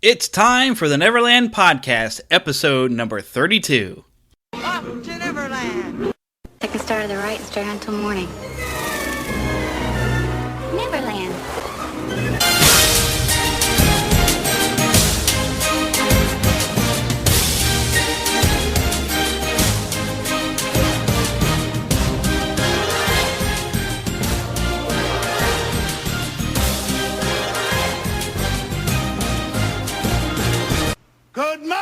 It's time for the Neverland Podcast, episode number 32. Up to Neverland! Take a start to the right and straight until morning. Neverland. Good morning,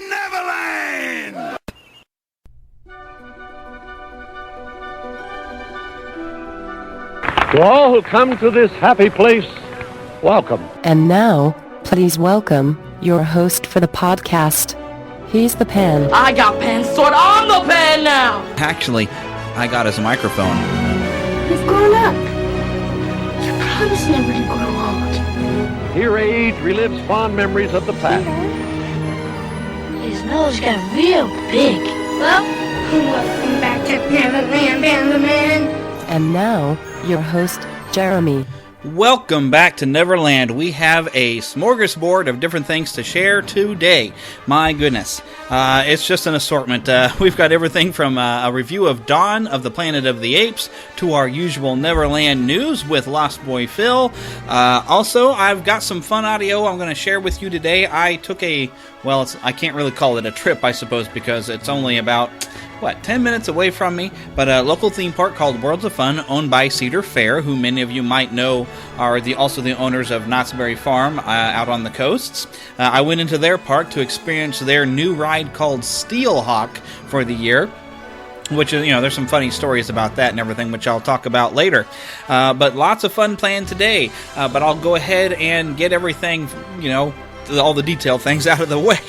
Neverland! To all who come to this happy place, welcome. And now, please welcome your host for the podcast. He's the pen. I got pen sword. I'm the pen now. Actually, I got his microphone. You've grown up. You promised never to grow old. Here age relives fond memories of the past. His nose got real big. Well, welcome back to Neverland, Neverland. And now, your host, Jeremy. Welcome back to Neverland. We have a smorgasbord of different things to share today. My goodness. It's just an assortment. We've got everything from a review of Dawn of the Planet of the Apes to our usual Neverland news with Lost Boy Phil. Also, I've got some fun audio I'm going to share with you today. I took I can't really call it a trip, I suppose, because it's only about 10 minutes away from me, but a local theme park called Worlds of Fun, owned by Cedar Fair, who many of you might know are also the owners of Knott's Berry Farm out on the coasts. I went into their park to experience their new ride called Steelhawk for the year, which is, there's some funny stories about that and everything, which I'll talk about later. But lots of fun planned today, but I'll go ahead and get everything, all the detailed things out of the way.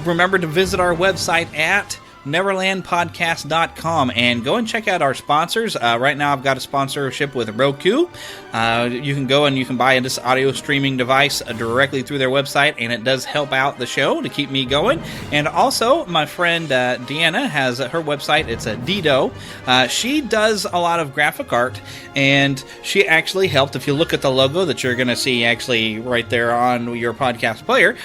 Remember to visit our website at neverlandpodcast.com and go and check out our sponsors. Right now I've got a sponsorship with Roku. You can go and you can buy this audio streaming device directly through their website, and it does help out the show to keep me going. And also my friend Deanna has her website. It's a Dido. She does a lot of graphic art, and she actually helped. If you look at the logo that you're going to see actually right there on your podcast player,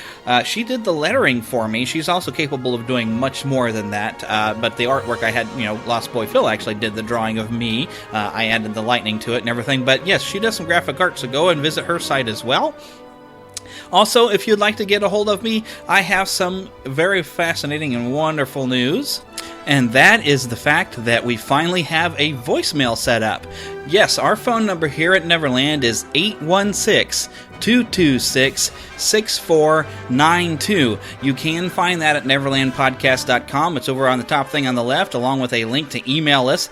she did the lettering for me. She's also capable of doing much more than that. But the artwork I had, Lost Boy Phil actually did the drawing of me. I added the lightning to it and everything. But yes, she does some graphic art, so go and visit her site as well. Also, if you'd like to get a hold of me, I have some very fascinating and wonderful news. And that is the fact that we finally have a voicemail set up. Yes, our phone number here at Neverland is 816-226-6492. You can find that at neverlandpodcast.com. It's over on the top thing on the left, along with a link to email us.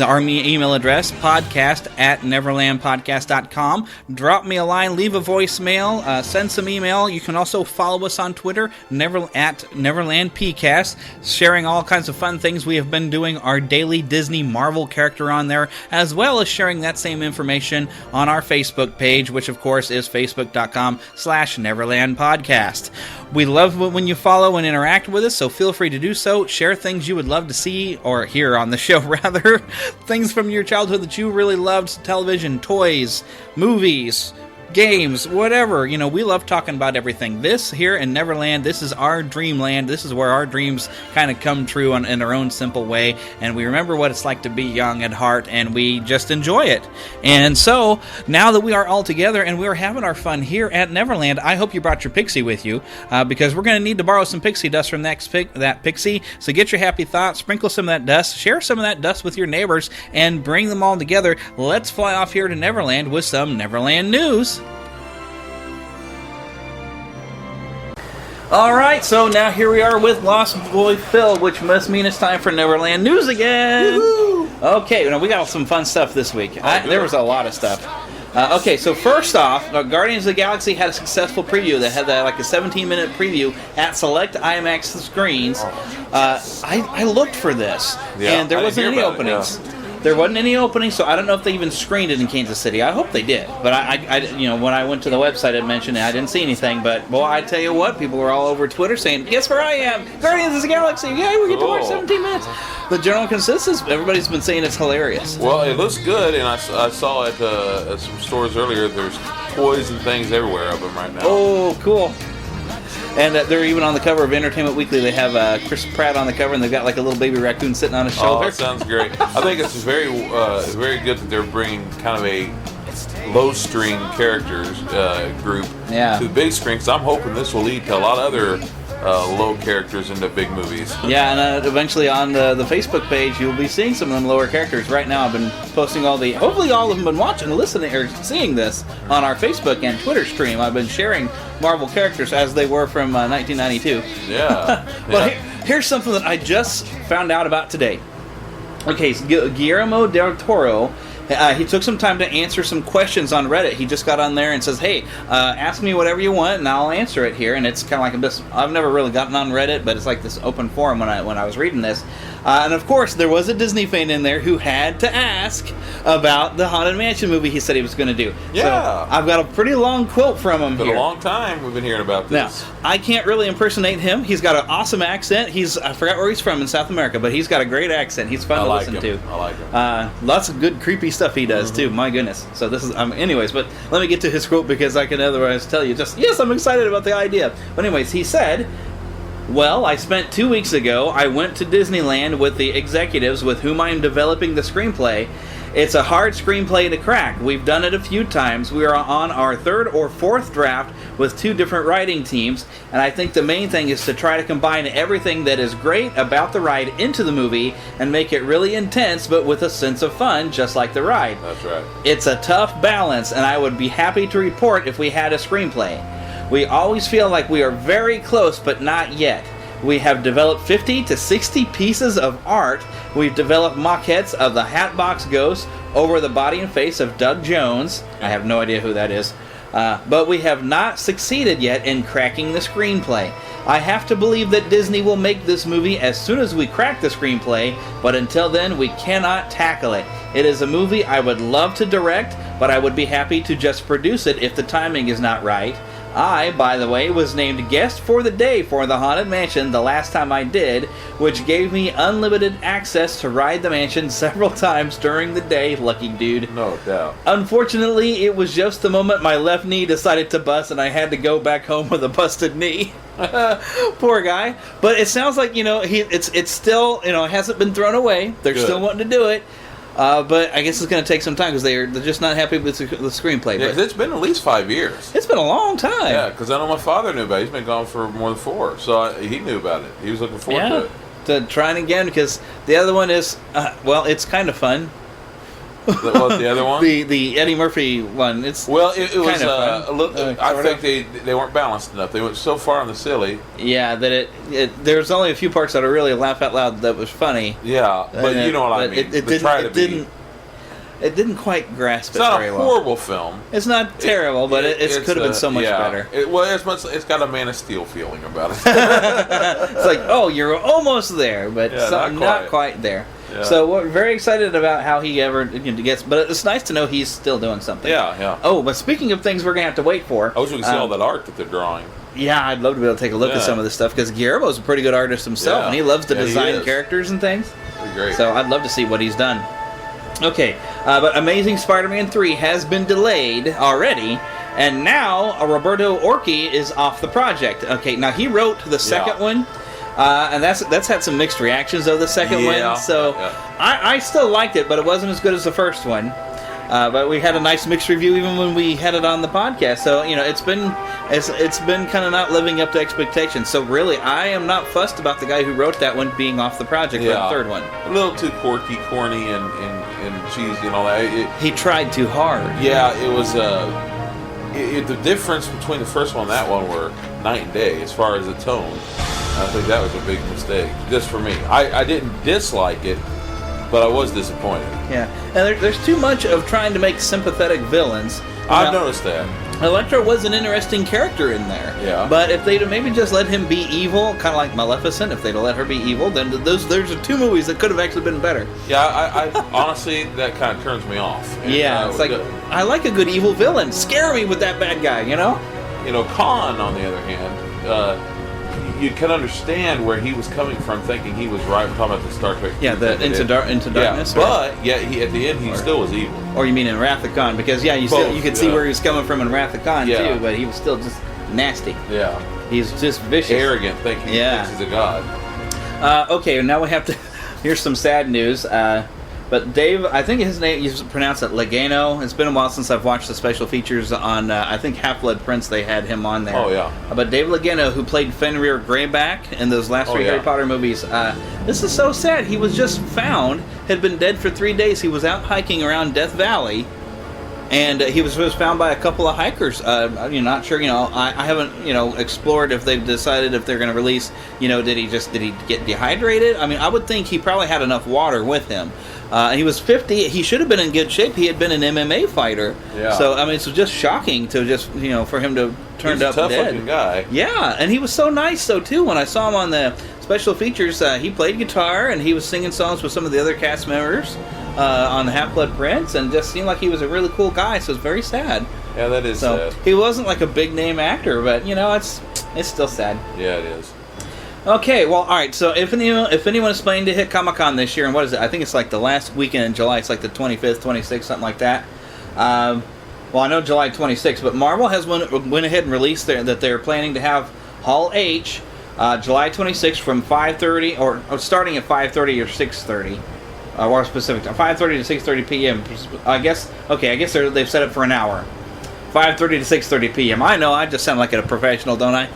Our email address, podcast@neverlandpodcast.com. Drop me a line, leave a voicemail, send some email. You can also follow us on Twitter, at NeverlandPcast, sharing all kinds of fun things we have been doing, our daily Disney Marvel character on there, as well as sharing that same information on our Facebook page, which of course is facebook.com/NeverlandPodcast. We love when you follow and interact with us, so feel free to do so. Share things you would love to see, or hear on the show, rather. Things from your childhood that you really loved, television, toys, movies, games, whatever. We love talking about everything. This here in Neverland, this is our dreamland. This is where our dreams kind of come true in their own simple way, and we remember what it's like to be young at heart, and we just enjoy it. And so, now that we are all together and we're having our fun here at Neverland, I hope you brought your pixie with you, because we're going to need to borrow some pixie dust from that pixie. So get your happy thoughts, sprinkle some of that dust, share some of that dust with your neighbors, and bring them all together. Let's fly off here to Neverland with some Neverland news. Alright, so now here we are with Lost Boy Phil, which must mean it's time for Neverland News again! Woo-hoo! Okay, we got some fun stuff this week. There was a lot of stuff. Okay, so first off, Guardians of the Galaxy had a successful preview. They had a 17-minute preview at select IMAX screens. I looked for this, and there wasn't any openings. There wasn't any opening, so I don't know if they even screened it in Kansas City. I hope they did. But I when I went to the website, it mentioned it. I didn't see anything. But, boy, I tell you what, people were all over Twitter saying, guess where I am? Guardians of the Galaxy. Yay, we get to watch 17 minutes. The general consensus, everybody's been saying it's hilarious. Well, it looks good, and I saw at some stores earlier, there's toys and things everywhere of him right now. Oh, cool. And they're even on the cover of Entertainment Weekly. They have Chris Pratt on the cover, and they've got like a little baby raccoon sitting on his shoulder. Oh, that sounds great. I think it's very good that they're bringing kind of a low-string characters group to the big screen, because I'm hoping this will lead to a lot of other low characters into big movies. Yeah, and eventually on the Facebook page, you'll be seeing some of them lower characters. Right now, I've been posting hopefully all of them have been watching, listening, or seeing this on our Facebook and Twitter stream. I've been sharing Marvel characters as they were from 1992. Yeah. But here's something that I just found out about today. Okay, so Guillermo del Toro, he took some time to answer some questions on Reddit. He just got on there and says, hey, ask me whatever you want and I'll answer it here. And it's kind of like I've never really gotten on Reddit, but it's like this open forum when I was reading this. And of course, there was a Disney fan in there who had to ask about the Haunted Mansion movie he said he was going to do. Yeah. So I've got a pretty long quote from him It's been here. a long time we've been hearing about this. Now, I can't really impersonate him. He's got an awesome accent. I forgot where he's from in South America, but he's got a great accent. He's fun to listen to. I like him. Lots of good creepy stuff he does too. My goodness. So this is anyways, but let me get to his quote because I can otherwise tell you yes, I'm excited about the idea. But anyways, he said, well, I spent 2 weeks ago, I went to Disneyland with the executives with whom I'm developing the screenplay. It's a hard screenplay to crack. We've done it a few times. We are on our third or fourth draft with 2 different writing teams, and I think the main thing is to try to combine everything that is great about the ride into the movie and make it really intense but with a sense of fun, just like the ride. That's right. It's a tough balance, and I would be happy to report if we had a screenplay. We always feel like we are very close, but not yet. We have developed 50 to 60 pieces of art. We've developed maquettes of the Hatbox Ghost over the body and face of Doug Jones. I have no idea who that is. But we have not succeeded yet in cracking the screenplay. I have to believe that Disney will make this movie as soon as we crack the screenplay, but until then, we cannot tackle it. It is a movie I would love to direct, but I would be happy to just produce it if the timing is not right. I, by the way, was named guest for the day for the Haunted Mansion the last time I did, which gave me unlimited access to ride the mansion several times during the day. Lucky dude. No doubt. Unfortunately, it was just the moment my left knee decided to bust and I had to go back home with a busted knee. Poor guy. But it sounds like, it's still, it hasn't been thrown away. They're still wanting to do it. But I guess it's going to take some time because they're just not happy with the screenplay. Yeah, 'cause it's been at least 5 years. It's been a long time. Yeah, because I know my father knew about it. He's been gone for more than 4, so he knew about it. He was looking forward to it. To trying again because the other one is, it's kind of fun. What, the other one? the Eddie Murphy one. It was kind of a little. I think they weren't balanced enough. They went so far on the silly. Yeah, that there's only a few parts that are really laugh out loud that was funny. Yeah, but you know what I mean. It didn't quite grasp it very well. It's not a horrible film. It's not terrible, but it could have been so much better. It's got a Man of Steel feeling about it. It's like, oh, you're almost there, but not quite there. Yeah. So we're very excited about how he ever gets, but it's nice to know he's still doing something. Yeah. Oh, but speaking of things we're going to have to wait for. I wish we could see all that art that they're drawing. Yeah, I'd love to be able to take a look at some of this stuff, because Guillermo's a pretty good artist himself, and he loves to design characters and things. Pretty great. So I'd love to see what he's done. Okay, but Amazing Spider-Man 3 has been delayed already, and now Roberto Orci is off the project. Okay, now he wrote the second one, and that's had some mixed reactions of the second one. So I still liked it, but it wasn't as good as the first one. But we had a nice mixed review even when we had it on the podcast. So it's been kind of not living up to expectations. So really, I am not fussed about the guy who wrote that one being off the project for the third one. A little too quirky, corny, and cheesy and all that. He tried too hard. Yeah, it was. The difference between the first one and that one were night and day as far as the tone. I think that was a big mistake, just for me. I didn't dislike it, but I was disappointed. Yeah, and there's too much of trying to make sympathetic villains. I've noticed that. Elektra was an interesting character in there. Yeah. But if they'd maybe just let him be evil, kind of like Maleficent, if they'd let her be evil, then there's 2 movies that could have actually been better. Yeah, I honestly, that kind of turns me off. And, it's like, I like a good evil villain. Scare me with that bad guy, Khan, on the other hand, you can understand where he was coming from, thinking he was right. We're talking about the Star Trek. Yeah, the Into Darkness. Yeah, but he, at the end, he still was evil. Or you mean in Wrath of Khan? Because you could see where he was coming from in Wrath of Khan too, but he was still just nasty. Yeah, he's just vicious, arrogant, thinking he thinks he's a god. Okay, now we have to. Here's some sad news. But Dave, I think his name, you pronounce it Legano. It's been a while since I've watched the special features on, I think Half-Blood Prince, they had him on there. Oh, yeah. But Dave Legano, who played Fenrir Greyback in those last three Harry Potter movies, this is so sad. He was just found, had been dead for 3 days. He was out hiking around Death Valley, and he was found by a couple of hikers. You're not sure, I haven't, explored if they've decided if they're going to release, did he get dehydrated? I mean, I would think he probably had enough water with him. He was 50. He should have been in good shape. He had been an MMA fighter. Yeah. So, I mean, it's just shocking to just, for him to turn up dead. He's a tough-looking guy. Yeah, and he was so nice, though, too. When I saw him on the special features, he played guitar, and he was singing songs with some of the other cast members on Half-Blood Prince, and just seemed like he was a really cool guy, so it's very sad. Yeah, that is sad. He wasn't like a big-name actor, but, it's still sad. Yeah, it is. Okay, well, all right. So if anyone is planning to hit Comic-Con this year, and what is it? I think it's like the last weekend in July. It's like the 25th, 26th, something like that. Well, I know July 26th, but Marvel has went ahead and released that they're planning to have Hall H July 26th from 5:30 or starting at 5:30 or 6:30. Or specific time, 5:30 to 6:30 p.m. I guess they've set it for an hour. 5:30 to 6:30 p.m. I know, I just sound like a professional, don't I?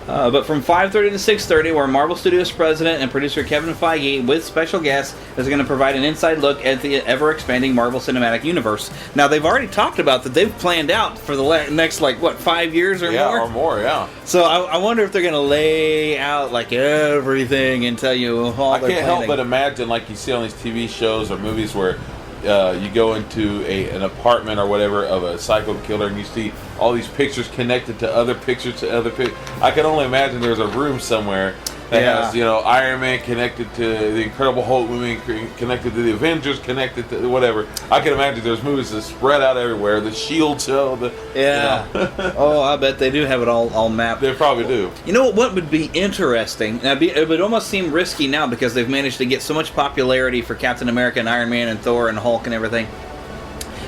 But from 5:30 to 6:30, where Marvel Studios president and producer Kevin Feige, with special guests, is going to provide an inside look at the ever-expanding Marvel Cinematic Universe. Now, they've already talked about that they've planned out for the next, 5 years or more? Yeah, or more, yeah. So I wonder if they're going to lay out, everything and tell you all their planning. I can't help but imagine, like you see on these TV shows or movies where you go into an apartment or whatever of a psycho killer, and you see all these pictures connected to other pictures to other pictures. I can only imagine there's a room somewhere that has, Iron Man connected to the Incredible Hulk movie, connected to the Avengers, connected to whatever. I can imagine there's movies that spread out everywhere. The Shield show, Oh, I bet they do have it all mapped. They probably do. You know what would be interesting? It would almost seem risky now because they've managed to get so much popularity for Captain America and Iron Man and Thor and Hulk and everything.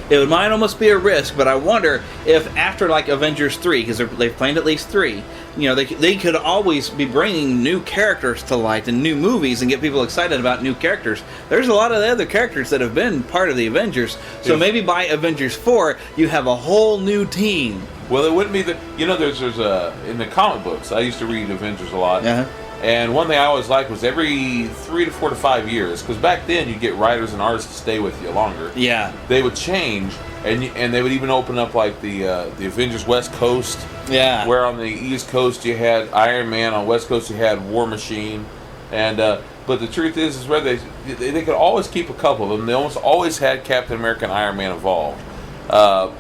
It might almost be a risk, but I wonder if after Avengers 3, because they've planned at least 3, they could always be bringing new characters to light and new movies and get people excited about new characters. There's a lot of the other characters that have been part of the Avengers, so maybe by Avengers 4, you have a whole new team. Well, it wouldn't be there's in the comic books, I used to read Avengers a lot. Uh-huh. And one thing I always liked was every 3 to 4 to 5 years, because back then you get writers and artists to stay with you longer. Yeah, they would change, and they would even open up the Avengers West Coast. Yeah, where on the East Coast you had Iron Man, on West Coast you had War Machine, and but the truth is where they could always keep a couple of them. They almost always had Captain America and Iron Man involved, or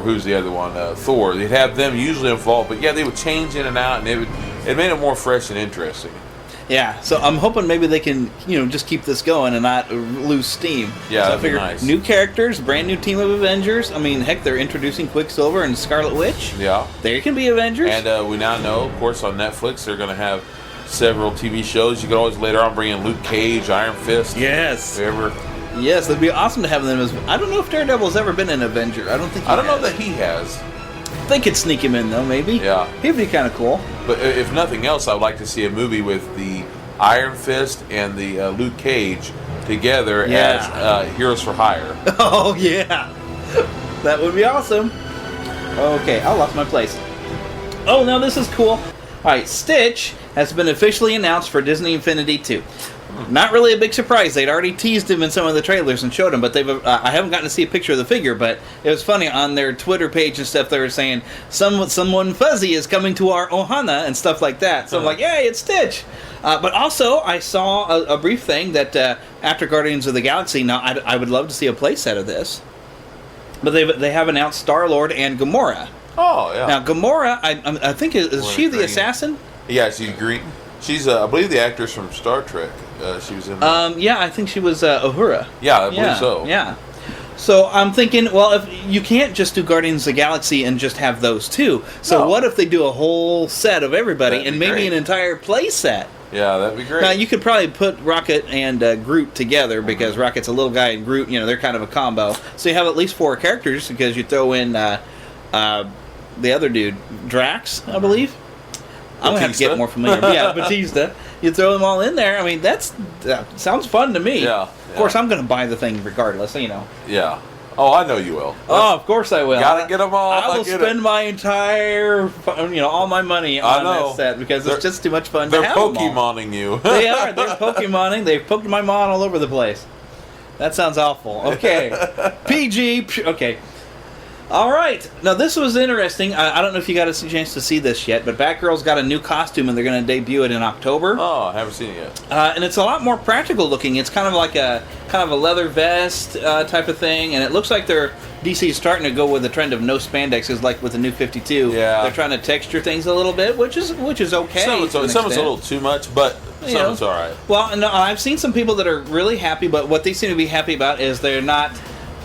who's the other one? Thor. They'd have them usually involved, but they would change in and out, and it made it more fresh and interesting. Yeah, so I'm hoping maybe they can, just keep this going and not lose steam. Yeah, so that'd be nice. New characters, brand new team of Avengers. I mean, heck, they're introducing Quicksilver and Scarlet Witch. Yeah. There can be Avengers. And we now know, of course, on Netflix, they're going to have several TV shows. You could always later on bring in Luke Cage, Iron Fist. Yes. Whoever. Yes, it'd be awesome to have them as... I don't know if Daredevil's ever been an Avenger. I don't think he has. I don't know that he has. They could sneak him in, though, maybe. Yeah. He'd be kind of cool. But if nothing else, I would like to see a movie with the Iron Fist and the Luke Cage together as Heroes for Hire. Oh, yeah. That would be awesome. Okay, I lost my place. Oh, no, this is cool. All right, Stitch has been officially announced for Disney Infinity 2. Not really a big surprise. They'd already teased him in some of the trailers and showed him, but I haven't gotten to see a picture of the figure, but it was funny on their Twitter page and stuff. They were saying someone fuzzy is coming to our Ohana and stuff like that. So I'm like, yay, it's Stitch. But also, I saw a brief thing that after Guardians of the Galaxy, now I would love to see a playset of this, but they have announced Star-Lord and Gamora. Oh, yeah. Now, Gamora, I think, is she the assassin? Yeah, she's green. She's, I believe, the actress from Star Trek. She was in. Yeah, I think she was Uhura. Yeah, I believe so. Yeah. So I'm thinking, well, if you can't just do Guardians of the Galaxy and just have those two. So what if they do a whole set of everybody and maybe an entire play set? Yeah, that'd be great. Now, you could probably put Rocket and Groot together because Rocket's a little guy and Groot, they're kind of a combo. So you have at least 4 characters because you throw in the other dude, Drax, I believe. I'm going to have to get more familiar. Yeah, Batista. You throw them all in there. I mean, that sounds fun to me. Yeah. Of course, I'm going to buy the thing regardless, Yeah. Oh, I know you will. Of course I will. Gotta get them all. I will spend my entire, all my money on that set because it's just too much fun to have them all. They're Pokemoning you. They are. They're Pokemoning. They've poked my mon all over the place. That sounds awful. Okay. PG. Okay. All right. Now, this was interesting. I don't know if you got a chance to see this yet, but Batgirl's got a new costume, and they're going to debut it in October. Oh, I haven't seen it yet. And it's a lot more practical looking. It's kind of like a leather vest type of thing, and it looks like DC is starting to go with the trend of no spandex, is like with the new 52. Yeah. They're trying to texture things a little bit, which is okay. Some of it's a little too much, but some of it's all right. Well, no, I've seen some people that are really happy, but what they seem to be happy about is they're not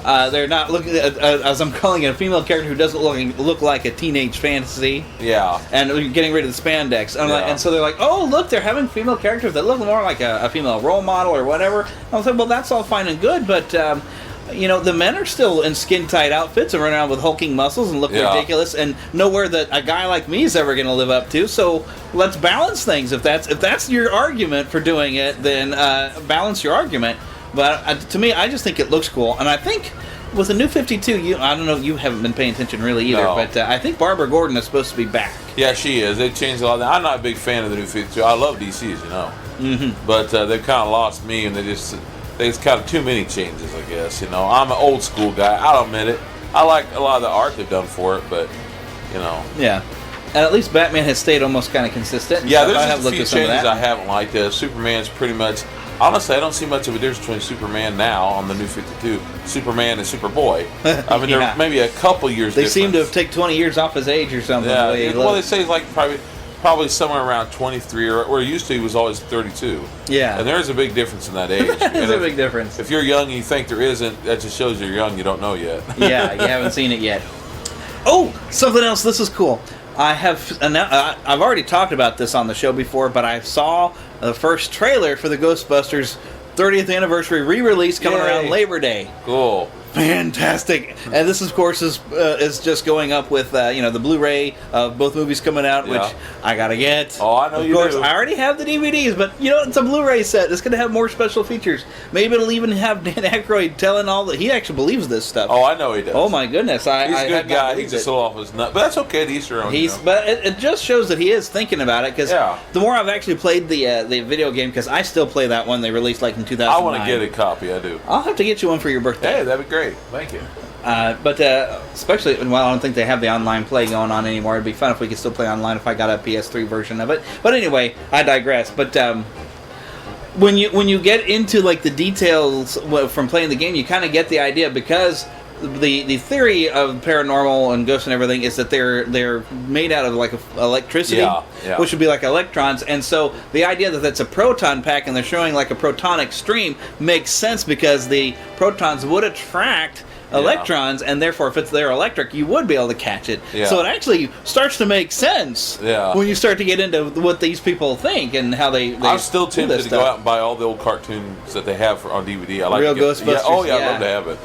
looking at, as I'm calling it, a female character who doesn't look like a teenage fantasy. Yeah. And getting rid of the spandex. And so they're like, oh, look, they're having female characters that look more like a female role model or whatever. I was like, well, that's all fine and good, but, the men are still in skin-tight outfits and running around with hulking muscles and look ridiculous and nowhere that a guy like me is ever going to live up to. So let's balance things. If that's your argument for doing it, then balance your argument. But to me, I just think it looks cool. And I think with the new 52, I don't know, you haven't been paying attention really either, but I think Barbara Gordon is supposed to be back. Yeah, she is. They changed a lot. I'm not a big fan of the new 52. I love DC, as you know. Mm-hmm. But they've kind of lost me, and there's kind of too many changes, I guess. I'm an old school guy. I'll admit it. I like a lot of the art they've done for it, but, Yeah. And at least Batman has stayed almost kind of consistent. Yeah, there's just a few changes I haven't liked. Superman's pretty much... Honestly, I don't see much of a difference between Superman now on the new 52, Superman and Superboy. I mean, there maybe a couple years difference. They seem to have taken 20 years off his age or something. Yeah, they say he's like probably somewhere around 23, or where he used to, he was always 32. Yeah. And there is a big difference in that age. There's a big difference. If you're young and you think there isn't, that just shows you're young, you don't know yet. Yeah, you haven't seen it yet. Oh, something else, this is cool. I've already talked about this on the show before, but I saw the first trailer for the Ghostbusters 30th anniversary re-release coming around Labor Day. Cool. Fantastic. And this, of course, is just going up with the Blu-ray of both movies coming out, which I gotta get. Oh, I know you do. Of course, I already have the DVDs, but it's a Blu-ray set. It's going to have more special features. Maybe it'll even have Dan Aykroyd telling all that he actually believes this stuff. Oh, I know he does. Oh my goodness, he's a good guy. He's just a little off his nut, but that's okay. To each their own. But it just shows that he is thinking about it, because the more I've actually played the video game, because I still play that one they released like in 2009. I want to get a copy. I do. I'll have to get you one for your birthday. Hey, that'd be great. Thank you. But especially, I don't think they have the online play going on anymore. It'd be fun if we could still play online if I got a PS3 version of it. But anyway, I digress. But when you get into like the details from playing the game, you kind of get the idea, because the theory of paranormal and ghosts and everything is that they're made out of like electricity, which would be like electrons, and so the idea that that's a proton pack and they're showing like a protonic stream makes sense, because the protons would attract electrons, and therefore if they're electric, you would be able to catch it. So it actually starts to make sense when you start to get into what these people think and how they I'm still tempted to go out and buy all the old cartoons that they have on DVD. I like Real Ghostbusters. I'd love to have it.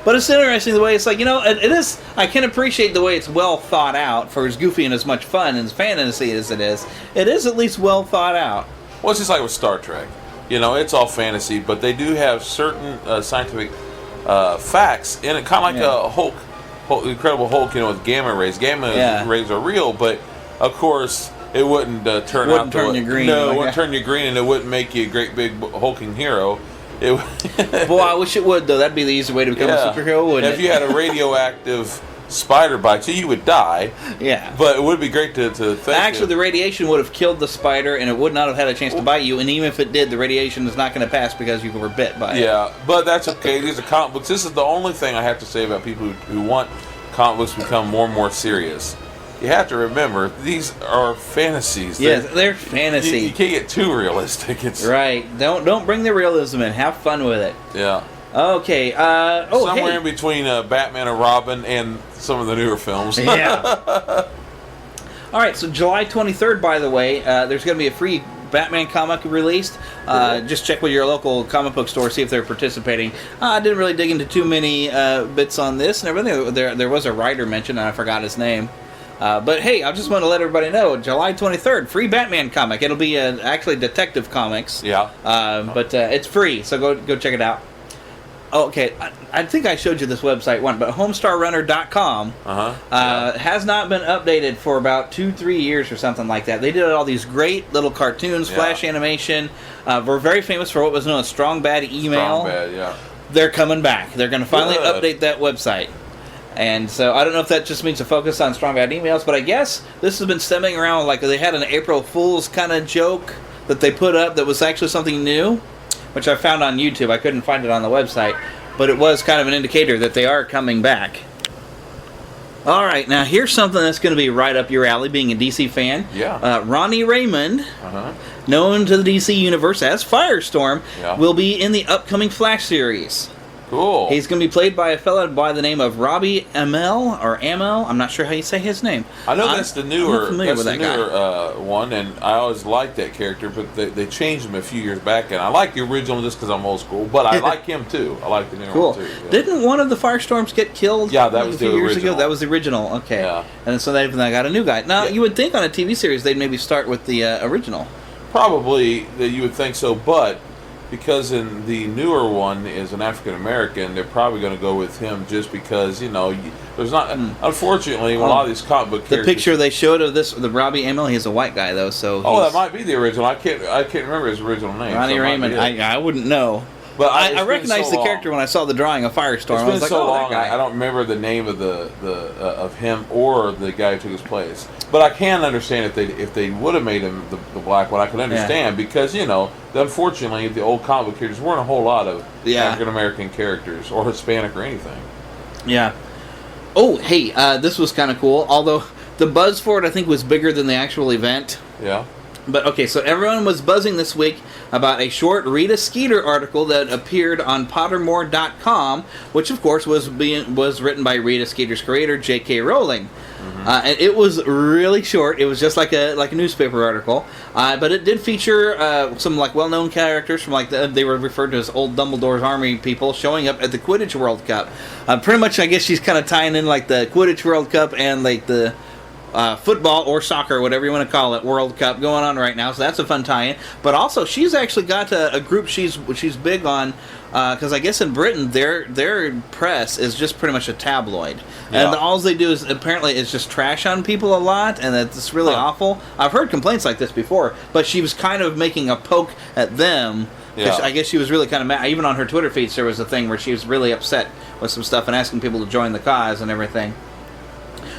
But it's interesting the way it's like, it is, I can appreciate the way it's well thought out, for as goofy and as much fun and as fantasy as it is. It is at least well thought out. Well, it's just like with Star Trek. It's all fantasy, but they do have certain scientific facts in it, kind of like a Hulk, Incredible Hulk, with gamma rays. Gamma rays are real, but of course it wouldn't turn you green. No, it wouldn't turn you green, and it wouldn't make you a great big hulking hero. Boy, I wish it would, though. That'd be the easy way to become a superhero, wouldn't it? If you had a radioactive spider bite you would die. Yeah. But it would be great to think. Actually, the radiation would have killed the spider, and it would not have had a chance to bite you. And even if it did, the radiation is not going to pass because you were bit by it. Yeah, but that's okay. These are comic books. This is the only thing I have to say about people who want comic books to become more and more serious. You have to remember, these are fantasies. Yes, they're fantasy. You can't get too realistic. Right. Don't bring the realism in. Have fun with it. Yeah. Okay. Somewhere in between Batman and Robin and some of the newer films. Yeah. All right, so July 23rd, by the way, there's going to be a free Batman comic released. Just check with your local comic book store, see if they're participating. I didn't really dig into too many bits on this and everything. There was a writer mentioned, and I forgot his name. But hey, I just want to let everybody know, July 23rd, free Batman comic. It'll be actually Detective Comics. Yeah. But it's free, so go check it out. Oh, okay, I think I showed you this website once, but homestarrunner.com has not been updated for about 2-3 years or something like that. They did all these great little cartoons, flash animation. We're very famous for what was known as Strong Bad Email. Strong Bad, yeah. They're coming back. They're going to finally update that website. And so I don't know if that just means a focus on Strong Bad Emails, but I guess this has been stemming around like they had an April Fool's kind of joke that they put up that was actually something new, which I found on YouTube. I couldn't find it on the website, but it was kind of an indicator that they are coming back. All right, now here's something that's going to be right up your alley, being a DC fan. Yeah. Ronnie Raymond, known to the DC Universe as Firestorm, will be in the upcoming Flash series. Cool. He's going to be played by a fella by the name of Robbie Amell, or Amell. I'm not sure how you say his name. I know that's the newer, guy. One, and I always liked that character, but they changed him a few years back, and I like the original just because I'm old school, but I like him too. I like the newer one too. Yeah. Didn't one of the Firestorms get killed? Yeah, that was a few the years original. ago. That was the original. Okay. Yeah. And so they got a new guy. Now, you would think on a TV series they'd maybe start with the original. Probably that you would think so, but because in the newer one is an African American, they're probably going to go with him just because, there's not. Unfortunately, a lot of these comic book characters. The picture they showed of the Robbie Amell, he's a white guy though, so. That might be the original. I can't remember his original name. Ronnie Raymond. I wouldn't know. But I recognized the character when I saw the drawing of Firestorm. It's been I was like, so long. that guy. I don't remember the name of of him or the guy who took his place. But I can understand if they would have made him the black one. I can understand because unfortunately the old comic book characters weren't a whole lot of African American characters or Hispanic or anything. Yeah. Oh, hey, this was kind of cool. Although the buzz for it I think was bigger than the actual event. Yeah. But okay, so everyone was buzzing this week about a short Rita Skeeter article that appeared on Pottermore.com, which of course was written by Rita Skeeter's creator J.K. Rowling. And it was really short. It was just like a newspaper article, but it did feature some well-known characters from they were referred to as old Dumbledore's Army people showing up at the Quidditch World Cup. Pretty much, I guess she's kind of tying in the Quidditch World Cup and the football or soccer, whatever you want to call it, World Cup going on right now, so that's a fun tie-in. But also, she's actually got a group she's big on, because I guess in Britain, their press is just pretty much a tabloid. Yeah. And all they do is just trash on people a lot, and it's really awful. I've heard complaints like this before, but she was kind of making a poke at them. Yeah. I guess she was really kind of mad. Even on her Twitter feeds, there was a thing where she was really upset with some stuff and asking people to join the cause and everything.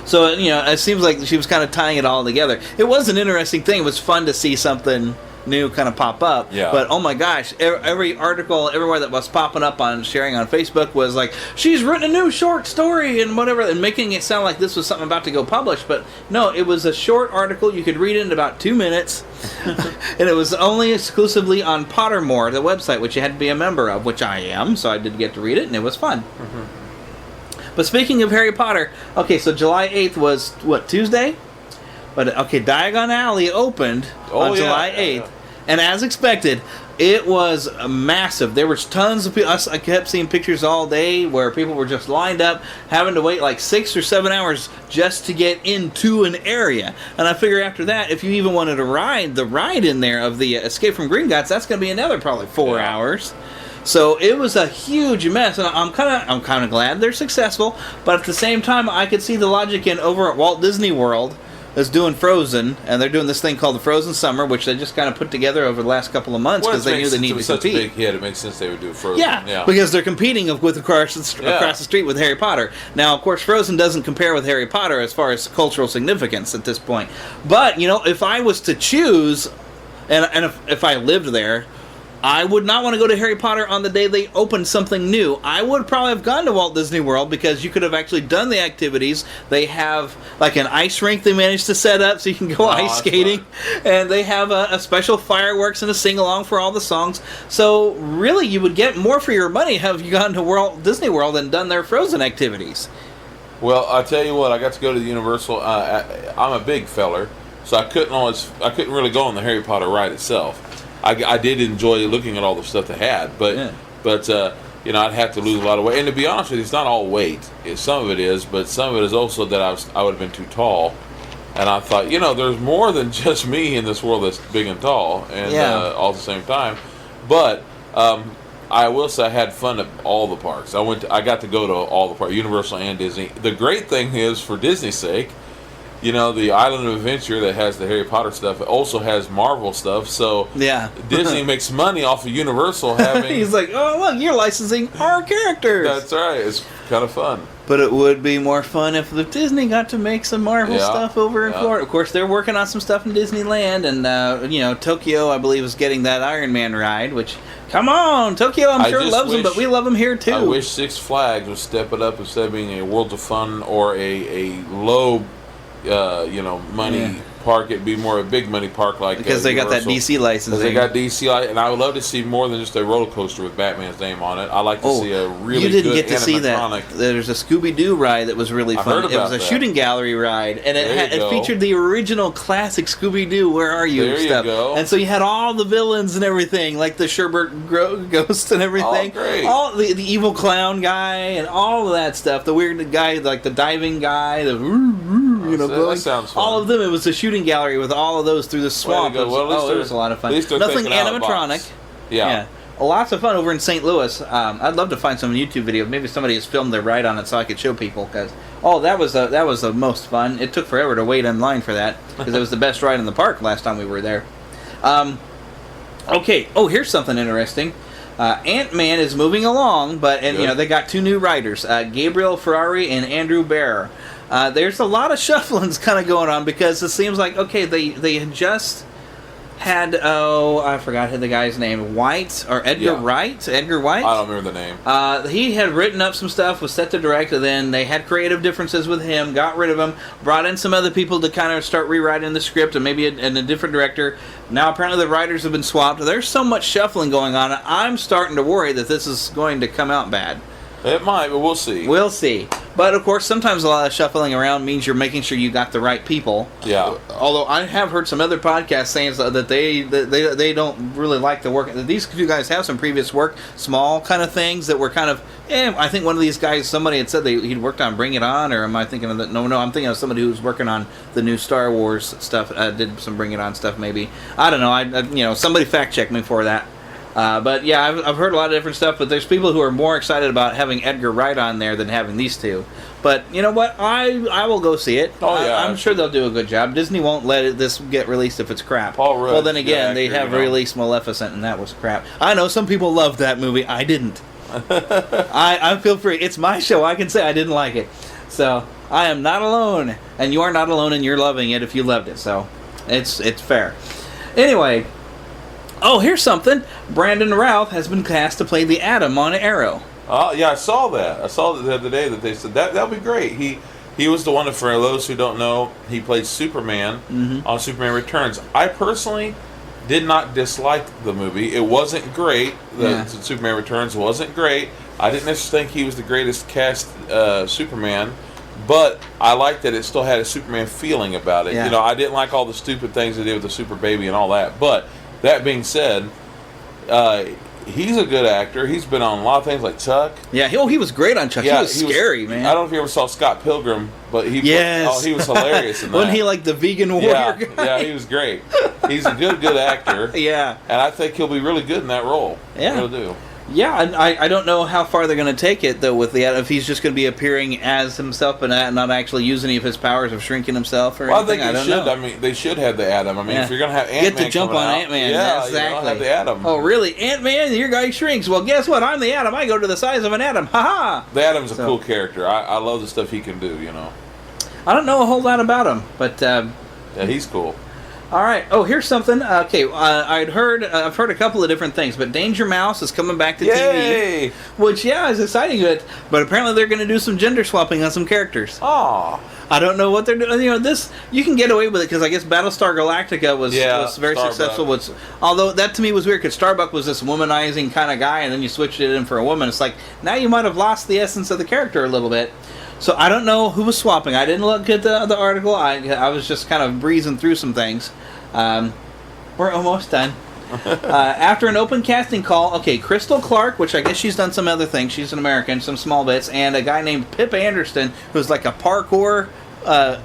So, it seems like she was kind of tying it all together. It was an interesting thing. It was fun to see something new kind of pop up. Yeah. But, oh my gosh, every article, everywhere that was popping up sharing on Facebook was like, she's written a new short story and whatever, and making it sound like this was something about to go published. But, no, it was a short article. You could read it in about 2 minutes. And it was only exclusively on Pottermore, the website, which you had to be a member of, which I am. So I did get to read it, and it was fun. Mm-hmm. But speaking of Harry Potter, okay, so July 8th was, Tuesday? But, okay, Diagon Alley opened on July 8th. Yeah. And as expected, it was massive. There was tons of people. I kept seeing pictures all day where people were just lined up, having to wait 6 or 7 hours just to get into an area. And I figure after that, if you even wanted to ride the ride in there of the Escape from Gringotts, that's going to be another probably 4 hours. So it was a huge mess, and I'm kind of glad they're successful. But at the same time, I could see the logic in over at Walt Disney World is doing Frozen, and they're doing this thing called the Frozen Summer, which they just kind of put together over the last couple of months because they knew they needed to compete. Such a big hit, it makes sense they would do Frozen. Yeah, because they're competing across the street with Harry Potter. Now, of course, Frozen doesn't compare with Harry Potter as far as cultural significance at this point. But if I was to choose, and if I lived there, I would not want to go to Harry Potter on the day they opened something new. I would probably have gone to Walt Disney World because you could have actually done the activities. They have like an ice rink they managed to set up so you can go ice skating. Fun. And they have a special fireworks and a sing-along for all the songs. So really, you would get more for your money have you gone to Walt Disney World and done their Frozen activities. Well, I'll tell you what, I got to go to the Universal. I'm a big feller, so I couldn't really go on the Harry Potter ride itself. I did enjoy looking at all the stuff they had, but I'd have to lose a lot of weight. And to be honest with you, it's not all weight. Some of it is, but some of it is also that I would have been too tall. And I thought, there's more than just me in this world that's big and tall, and all at the same time. But I will say I had fun at all the parks. I got to go to all the parks, Universal and Disney. The great thing is, for Disney's sake, the Island of Adventure that has the Harry Potter stuff also has Marvel stuff. So Disney makes money off of Universal having. He's like, oh look, you're licensing our characters. That's right. It's kind of fun. But it would be more fun if the Disney got to make some Marvel stuff over in Florida. Of course, they're working on some stuff in Disneyland, and Tokyo, I believe, is getting that Iron Man ride. Which, come on, Tokyo, I'm sure loves them, but we love them here too. I wish Six Flags would step it up instead of being a Worlds of Fun or a low. Money park. It'd be more a big money park because they got that DC licensing. They got DC, and I would love to see more than just a roller coaster with Batman's name on it. I like to see a really good You didn't get to see that. There's a Scooby-Doo ride that was really fun. It was a shooting gallery ride, and it featured the original classic Scooby-Doo. Where are you? There stuff. You go. And so you had all the villains and everything, like the Sherbert ghost and everything. Oh, great. All the evil clown guy and all of that stuff. The weird guy, like the diving guy, that sounds fun. All of them. It was a shooting gallery with all of those through the swamp. It was a lot of fun. Nothing animatronic. Yeah. Lots of fun over in St. Louis. I'd love to find some YouTube video. Maybe somebody has filmed their ride on it so I could show people. Because that was the most fun. It took forever to wait in line for that because it was the best ride in the park last time we were there. Okay. Oh, here's something interesting. Ant-Man is moving along, but they got two new riders, Gabriel Ferrari and Andrew Bear. There's a lot of shufflings kind of going on because it seems like they had just had I forgot the guy's name, White or Edgar Wright. Edgar White. I don't remember the name. He had written up some stuff, was set to direct, and then they had creative differences with him, got rid of him, brought in some other people to kind of start rewriting the script, and maybe a different director. Now apparently the writers have been swapped. There's so much shuffling going on. I'm starting to worry that this is going to come out bad. It might, but we'll see. We'll see. But, of course, sometimes a lot of shuffling around means you're making sure you got the right people. Yeah. Although I have heard some other podcasts saying that they don't really like the work. These two guys have some previous work, small kind of things that were kind of, I think one of these guys, somebody had said he'd worked on Bring It On, or am I thinking of that? No, I'm thinking of somebody who's working on the new Star Wars stuff, did some Bring It On stuff maybe. I don't know. Somebody fact check me for that. But yeah, I've heard a lot of different stuff, but there's people who are more excited about having Edgar Wright on there than having these two. But you know what? I will go see it. Oh yeah, I'm sure they'll do a good job. Disney won't let this get released if it's crap. Paul Rudd, well, then again, they have released Maleficent, and that was crap. I know some people loved that movie. I didn't. I feel free. It's my show. I can say I didn't like it. So I am not alone, and you are not alone, and you're loving it if you loved it. So it's fair. Anyway. Oh, here's something. Brandon Routh has been cast to play the Atom on Arrow. Oh, yeah, I saw that. I saw that the other day that they said that'll be great. He was the one that, for those who don't know, he played Superman on Superman Returns. I personally did not dislike the movie. It wasn't great. Superman Returns wasn't great. I didn't necessarily think he was the greatest cast Superman, but I liked that it still had a Superman feeling about it. Yeah. I didn't like all the stupid things they did with the super baby and all that, but that being said, he's a good actor. He's been on a lot of things like Chuck. Yeah, he was great on Chuck. Yeah, he was scary, man. I don't know if you ever saw Scott Pilgrim, but he was hilarious in that. Wasn't he like the vegan warrior guy? Yeah, he was great. He's a good actor. Yeah. And I think he'll be really good in that role. Yeah. He'll do. Yeah, and I don't know how far they're going to take it, though, with the if he's just going to be appearing as himself but not actually use any of his powers of shrinking himself or anything. I don't know. I mean, they should have the Atom. I mean, if you're going to have Ant-Man, get to jump on Ant-Man. Yeah, exactly. Have the Atom. Oh, really? Ant-Man, your guy shrinks. Well, guess what? I'm the Atom. I go to the size of an atom. Ha-ha! The Atom's a cool character. I love the stuff he can do, I don't know a whole lot about him, but... yeah, he's cool. All right. Oh, here's something. Okay, I've heard a couple of different things, but Danger Mouse is coming back to TV, which is exciting. But apparently they're going to do some gender swapping on some characters. Oh. I don't know what they're doing. This you can get away with it because I guess Battlestar Galactica was very successful. Although that to me was weird because Starbuck was this womanizing kind of guy, and then you switched it in for a woman. It's like now you might have lost the essence of the character a little bit. So I don't know who was swapping. I didn't look at the article. I was just kind of breezing through some things. We're almost done. After an open casting call, Crystal Clark, which I guess she's done some other things. She's an American, some small bits, and a guy named Pip Anderson, who's like a parkour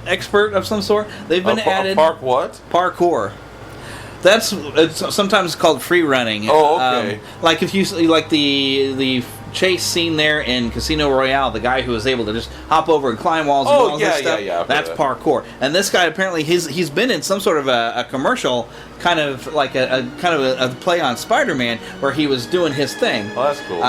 expert of some sort. They've been added. Parkour. It's sometimes called free running. Oh, okay. Like if you like the chase scene there in Casino Royale, the guy who was able to just hop over and climb walls and all this stuff. That's parkour. And this guy apparently he's been in some sort of a commercial, kind of like a play on Spider-Man where he was doing his thing. Oh, that's cool.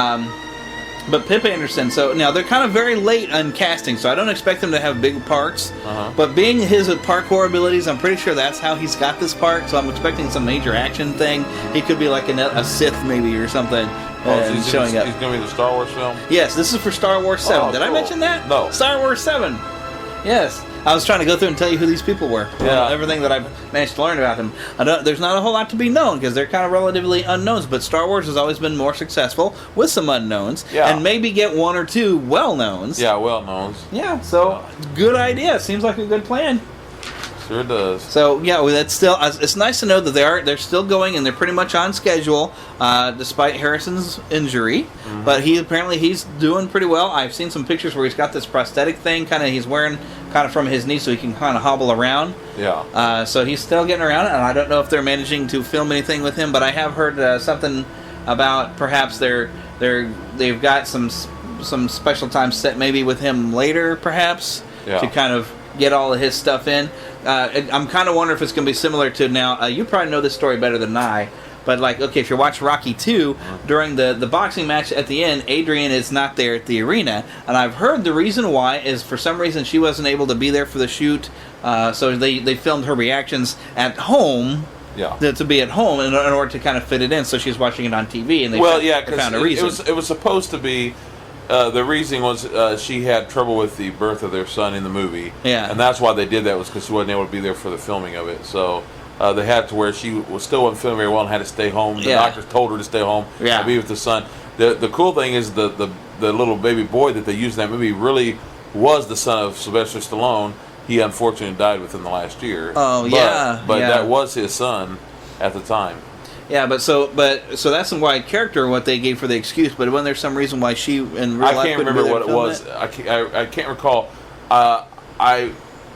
But Pip Anderson, so now they're kind of very late on casting, so I don't expect him to have big parts. But being his parkour abilities, I'm pretty sure that's how he's got this part, so I'm expecting some major action thing. He could be like a Sith maybe or something. So he's showing up. He's going to be the Star Wars film? Yes, this is for Star Wars 7. Oh, Did I mention that? No. Star Wars 7. Yes. I was trying to go through and tell you who these people were. Yeah. Everything that I've managed to learn about them. There's not a whole lot to be known because they're kind of relatively unknowns, but Star Wars has always been more successful with some unknowns and maybe get one or two well-knowns. Yeah, well-knowns. Yeah, so good idea. Seems like a good plan. Sure does. So that's still. It's nice to know that they're still going and they're pretty much on schedule, despite Harrison's injury. Mm-hmm. But he's doing pretty well. I've seen some pictures where he's got this prosthetic thing, he's wearing from his knee, so he can kind of hobble around. Yeah. So he's still getting around, and I don't know if they're managing to film anything with him, but I have heard something about perhaps they've got some special time set maybe with him later, perhaps to kind of get all of his stuff in. I'm kind of wondering if it's going to be similar to now. You probably know this story better than I, but if you watch Rocky 2, during the boxing match at the end, Adrian is not there at the arena, and I've heard the reason why is for some reason she wasn't able to be there for the shoot, so they filmed her reactions at home. Yeah. To be at home in order to kind of fit it in, so she's watching it on TV, and they found a reason. It was supposed to be. The reasoning was she had trouble with the birth of their son in the movie. Yeah. And that's why they did that, was because she wasn't able to be there for the filming of it. So they had to where she still wasn't feeling very well and had to stay home. The doctors told her to stay home and be with the son. The cool thing is the little baby boy that they used in that movie really was the son of Sylvester Stallone. He unfortunately died within the last year. Oh, but that was his son at the time. Yeah, but so that's some wide character what they gave for the excuse. But wasn't there some reason why she in real life I can't remember what it was. I can't recall.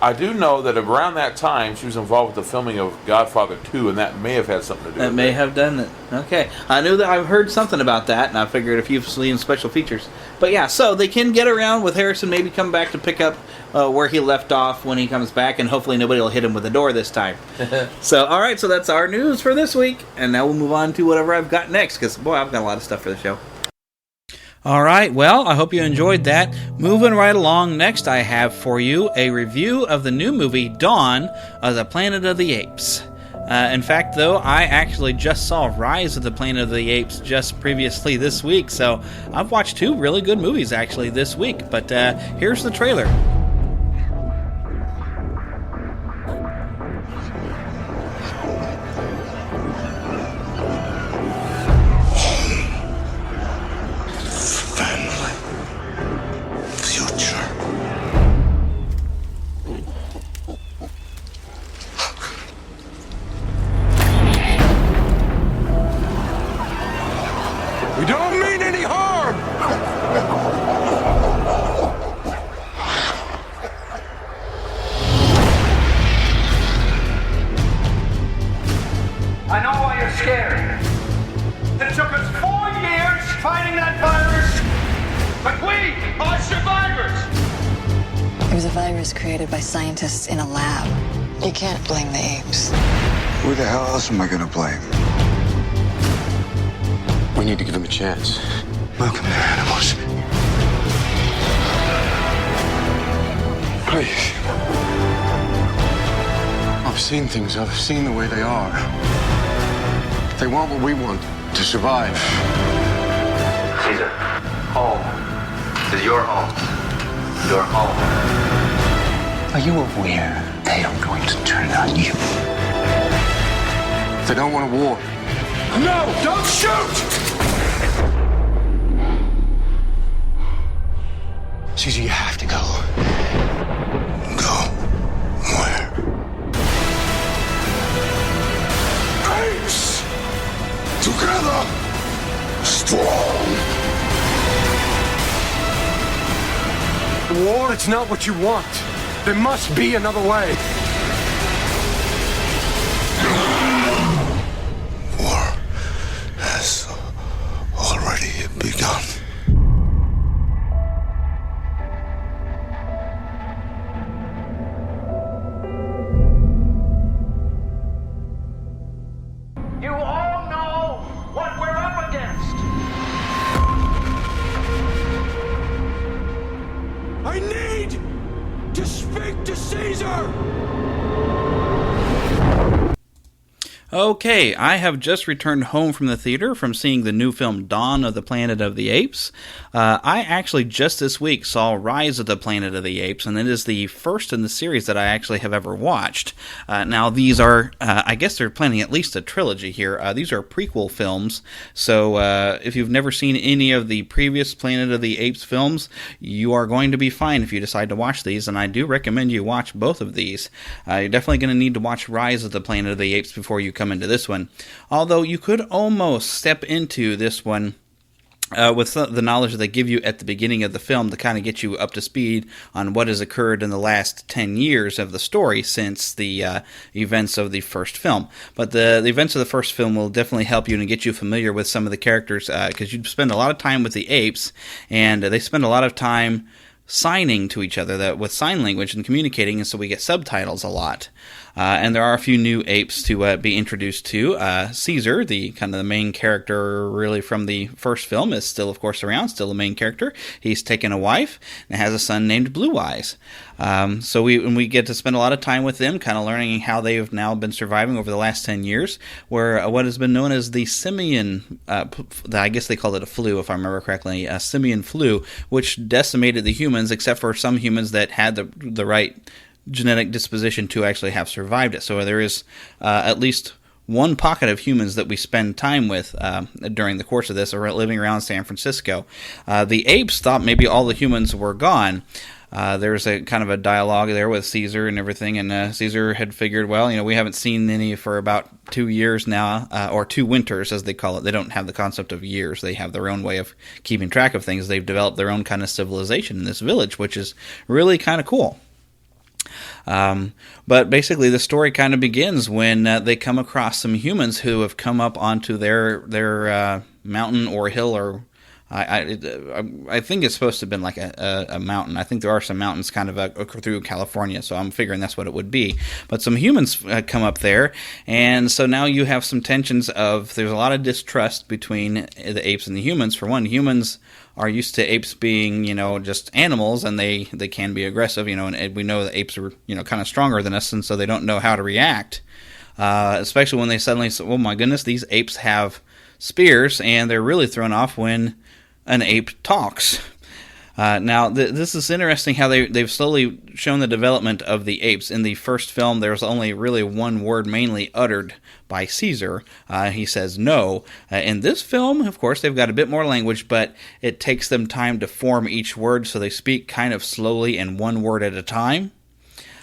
I do know that around that time she was involved with the filming of Godfather 2, and that may have had something to do with it. That may have done it. Okay. I knew that I've heard something about that, and I figured if you've seen special features. But yeah, so they can get around with Harrison, maybe come back to pick up where he left off when he comes back, and hopefully nobody will hit him with a door this time. So, all right, so that's our news for this week, and now we'll move on to whatever I've got next, because, boy, I've got a lot of stuff for the show. All right, well, I hope you enjoyed that. Moving right along, next I have for you a review of the new movie Dawn of the Planet of the Apes. In fact, though, I actually just saw Rise of the Planet of the Apes just previously this week, so I've watched two really good movies actually this week, but here's the trailer. We don't mean any harm! I know why you're scared. It took us 4 years fighting that virus, but we are survivors! It was a virus created by scientists in a lab. You can't blame the apes. Who the hell else am I gonna blame? We need to give him a chance. Welcome, their animals. Please. I'll I've seen things. I've seen the way they are. They want what we want to survive. Caesar, home. This is your home. Your home. Are you aware they are going to turn on you? They don't want a war. No, don't shoot! Caesar, you have to go. Go. Where? Apes! Together! Strong! War, it's not what you want. There must be another way. War has already begun. You all know what we're up against. I need to speak to Caesar! Okay, I have just returned home from the theater from seeing the new film Dawn of the Planet of the Apes. I actually just this week saw Rise of the Planet of the Apes, and it is the first in the series that I actually have ever watched. Now, these are, I guess they're planning at least a trilogy here. These are prequel films, so if you've never seen any of the previous Planet of the Apes films, you are going to be fine if you decide to watch these, and I do recommend you watch both of these. You're definitely going to need to watch Rise of the Planet of the Apes before you come into this one, although you could almost step into this one with the knowledge that they give you at the beginning of the film to kind of get you up to speed on what has occurred in the last 10 years of the story since the events of the first film. But the events of the first film will definitely help you and get you familiar with some of the characters, because you spend a lot of time with the apes, and they spend a lot of time signing to each other with sign language and communicating, and so we get subtitles a lot. And there are a few new apes to be introduced to. Caesar, the kind of the main character really from the first film, is still, of course, around, still the main character. He's taken a wife and has a son named Blue Eyes. So we get to spend a lot of time with them, kind of learning how they've now been surviving over the last 10 years, where what has been known as the simian, I guess they called it a flu, if I remember correctly, a simian flu, which decimated the humans, except for some humans that had the right genetic disposition to actually have survived it. So there is at least one pocket of humans that we spend time with during the course of this, or living around San Francisco. The apes thought maybe all the humans were gone. There's a kind of a dialogue there with Caesar and everything, and Caesar had figured, well, we haven't seen any for about 2 years now, or 2 winters, as they call it. They don't have the concept of years. They have their own way of keeping track of things. They've developed their own kind of civilization in this village, which is really kind of cool. But basically the story kind of begins when they come across some humans who have come up onto their mountain or hill, or I think it's supposed to have been like a mountain. I think there are some mountains kind of through California, so I'm figuring that's what it would be. But some humans come up there, and so now you have some tensions there's a lot of distrust between the apes and the humans. For one, humans are used to apes being, just animals, and they can be aggressive, and we know that apes are, kind of stronger than us, and so they don't know how to react, especially when they suddenly say, oh my goodness, these apes have spears, and they're really thrown off when an ape talks. Now, this is interesting how they've slowly shown the development of the apes. In the first film, there was only really one word mainly uttered by Caesar. He says no. In this film, of course, they've got a bit more language, but it takes them time to form each word, so they speak kind of slowly and one word at a time.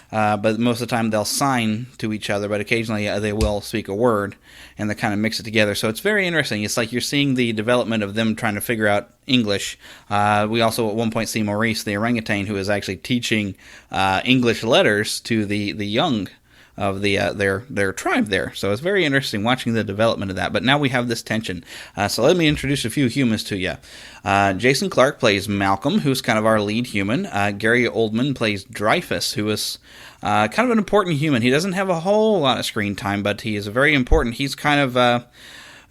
But most of the time they'll sign to each other, but occasionally they will speak a word, and they kind of mix it together. So it's very interesting. It's like you're seeing the development of them trying to figure out English. We also at one point see Maurice, the orangutan, who is actually teaching English letters to the young of their tribe there. So it's very interesting watching the development of that. But now we have this tension. So let me introduce a few humans to you. Jason Clarke plays Malcolm, who's kind of our lead human. Gary Oldman plays Dreyfus, who is kind of an important human. He doesn't have a whole lot of screen time, but he is very important. He's kind of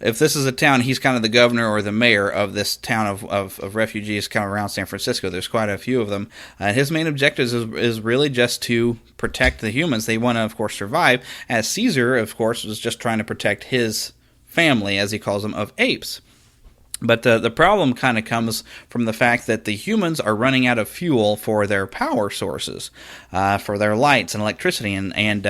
if this is a town, he's kind of the governor or the mayor of this town of refugees kind of around San Francisco. There's quite a few of them. His main objective is really just to protect the humans. They want to, of course, survive, as Caesar, of course, was just trying to protect his family, as he calls them, of apes. But the problem kind of comes from the fact that the humans are running out of fuel for their power sources, for their lights and electricity, and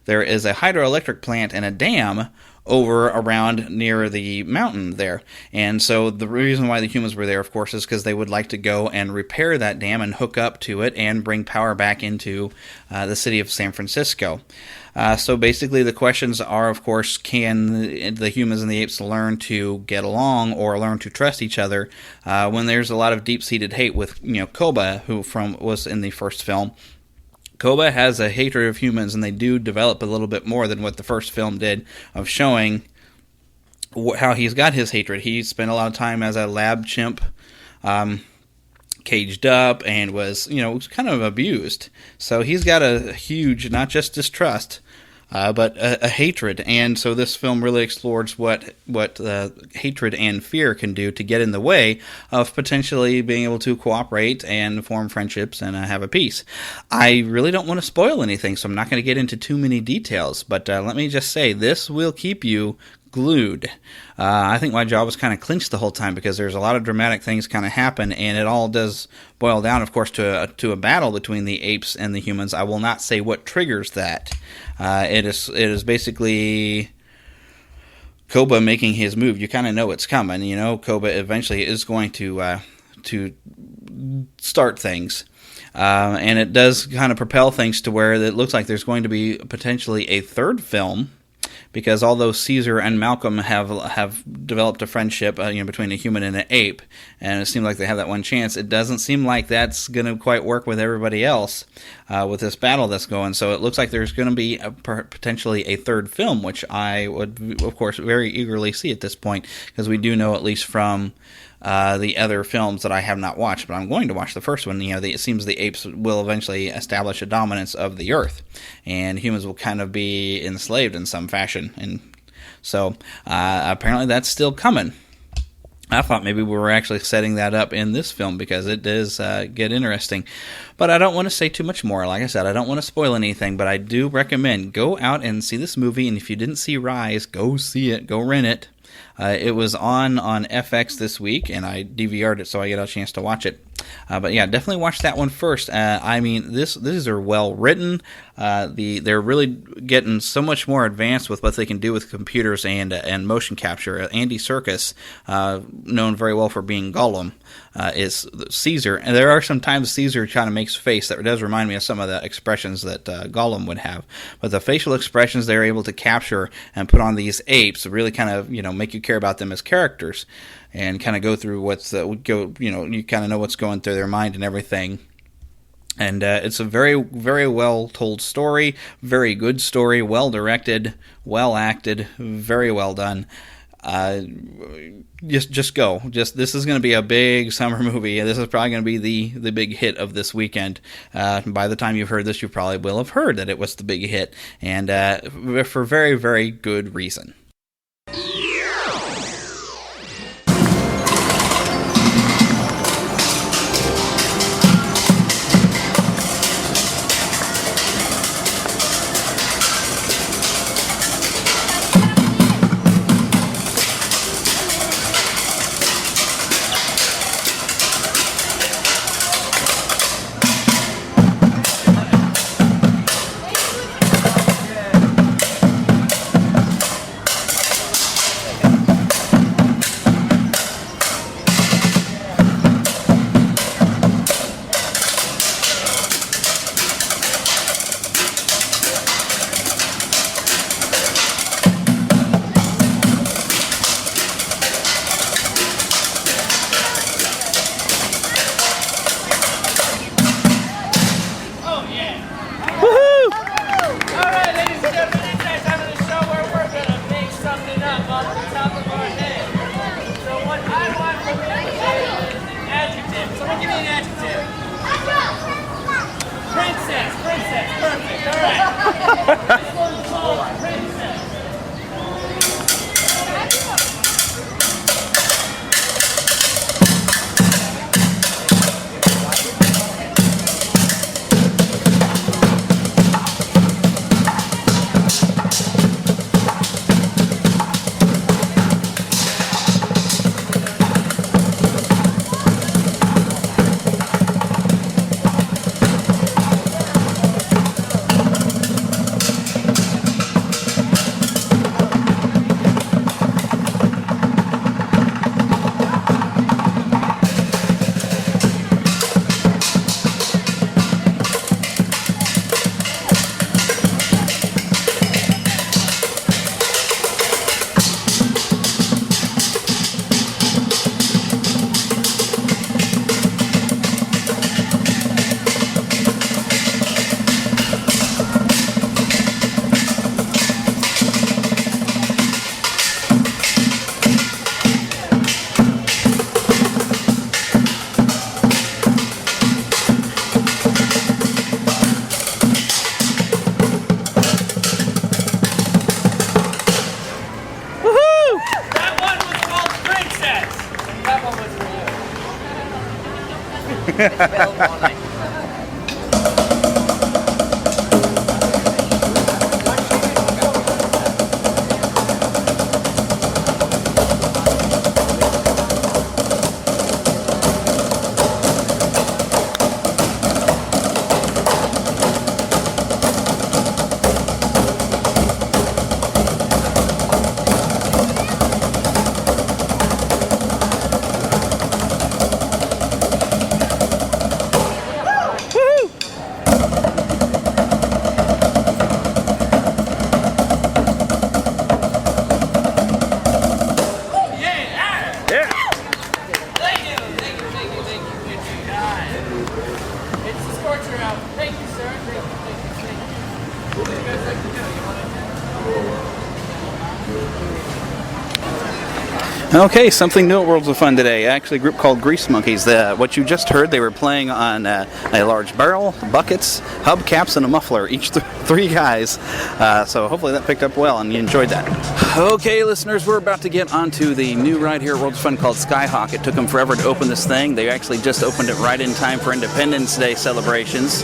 there is a hydroelectric plant and a dam over around near the mountain there. And so the reason why the humans were there, of course, is because they would like to go and repair that dam and hook up to it and bring power back into the city of San Francisco. So basically the questions are, of course, can the humans and the apes learn to get along or learn to trust each other when there's a lot of deep-seated hate with, Koba, who was in the first film. Koba has a hatred of humans, and they do develop a little bit more than what the first film did of showing how he's got his hatred. He spent a lot of time as a lab chimp, caged up, and was kind of abused. So he's got a huge, not just distrust, but a hatred. And so this film really explores what hatred and fear can do to get in the way of potentially being able to cooperate and form friendships and have a peace. I really don't want to spoil anything, so I'm not going to get into too many details, but let me just say, this will keep you glued. I think my jaw was kind of clenched the whole time because there's a lot of dramatic things kind of happen, and it all does boil down, of course, to a battle between the apes and the humans. I will not say what triggers that. It is basically Koba making his move. You kind of know it's coming. Koba eventually is going to start things. And it does kind of propel things to where it looks like there's going to be potentially a third film, because although Caesar and Malcolm have developed a friendship between a human and an ape, and it seems like they have that one chance, it doesn't seem like that's going to quite work with everybody else with this battle that's going. So it looks like there's going to be potentially a third film, which I would, of course, very eagerly see at this point, because we do know, at least from the other films that I have not watched, but I'm going to watch the first one. It seems the apes will eventually establish a dominance of the earth, and humans will kind of be enslaved in some fashion. And so apparently that's still coming. I thought maybe we were actually setting that up in this film, because it does get interesting. But I don't want to say too much more. Like I said, I don't want to spoil anything, but I do recommend go out and see this movie. And if you didn't see Rise, go see it. Go rent it. It was on FX this week, and I DVR'd it so I get a chance to watch it. But yeah, definitely watch that one first. These are well written. They're really getting so much more advanced with what they can do with computers and motion capture. Andy Serkis, known very well for being Gollum, is Caesar, and there are some times Caesar kind of makes a face that does remind me of some of the expressions that Gollum would have. But the facial expressions they're able to capture and put on these apes really kind of make you care about them as characters, and kind of go through you kind of know what's going through their mind and everything. And it's a very, very well told story, very good story, well directed, well acted, very well done. Just go. This is going to be a big summer movie. This is probably going to be the big hit of this weekend. By the time you've heard this, you probably will have heard that it was the big hit, and for very, very good reason. Okay, something new at Worlds of Fun today. Actually, a group called Grease Monkeys. What you just heard, they were playing on a large barrel, buckets, hubcaps, and a muffler. Each three guys. So hopefully that picked up well and you enjoyed that. Okay, listeners, we're about to get onto the new ride here at Worlds of Fun called Skyhawk. It took them forever to open this thing. They actually just opened it right in time for Independence Day celebrations.